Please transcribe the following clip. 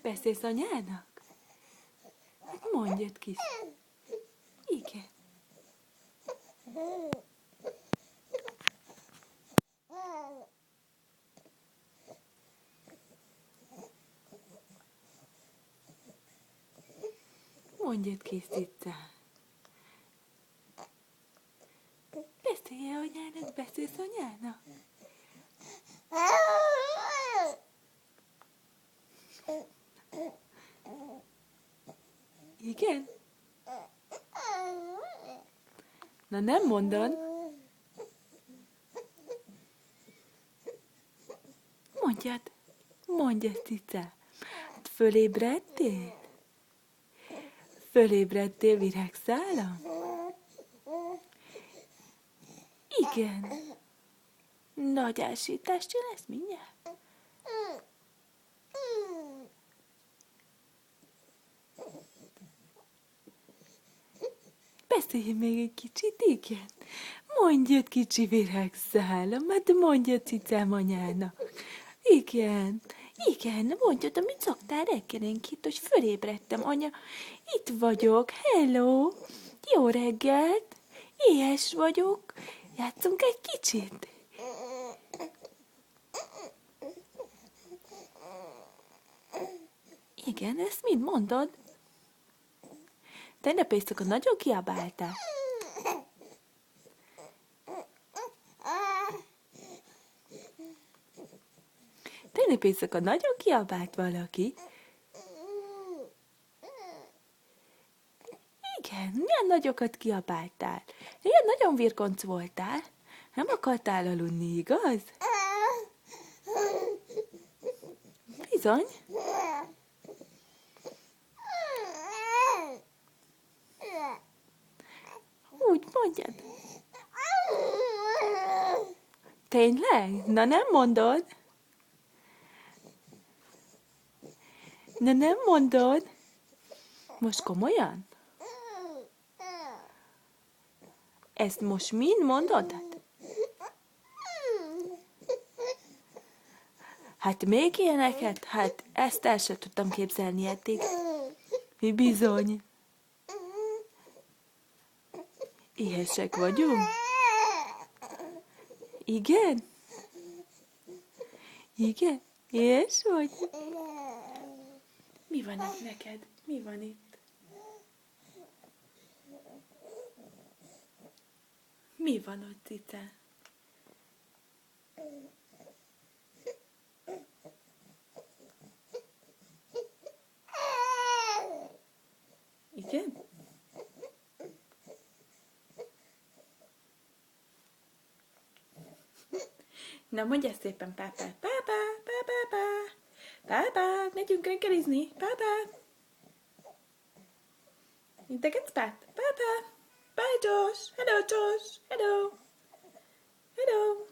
Beszélsz anyának? Hát mondjad, kis. Igen. Mondjad, kis cica. Beszélj anyának, beszélsz anyának? Igen? Na nem mondod. Mondjad, cica. Fölébredtél? Fölébredtél, virágszálam? Igen. Nagy ásítást csinálsz mindjárt? Beszélj még egy kicsit, igen. Mondjad, kicsi virágszálam, hát mondjad cicám anyának. Igen, mondjad, amit szoktál reggelenként, hogy fölébredtem, anya. Itt vagyok, hello, jó reggelt, éhes vagyok, játszunk egy kicsit. Igen, ezt mind mondod? Tegnap éjszaka nagyon kiabáltál. Tegnap éjszaka nagyon kiabált valaki. Igen, milyen nagyokat kiabáltál? Ilyen nagyon virkonc voltál. Nem akartál aludni, igaz? Bizony. Úgy mondjad. Tényleg? Na nem mondod? Na nem mondod? Most komolyan? Ezt most mind mondod? Hát még ilyeneket? Hát ezt el sem tudtam képzelni eddig. Bizony. Éhesek vagyunk? Igen? Igen? Éhes vagy? Mi van itt neked? Mi van itt? Mi van ott, cica? Igen? Na mondja szépen, pápá, pápá, pápá, pápá, pápá, megyünk reggelizni, pápá. Integetsz, pát? Pápá, bye Josh, hello Josh, hello, hello.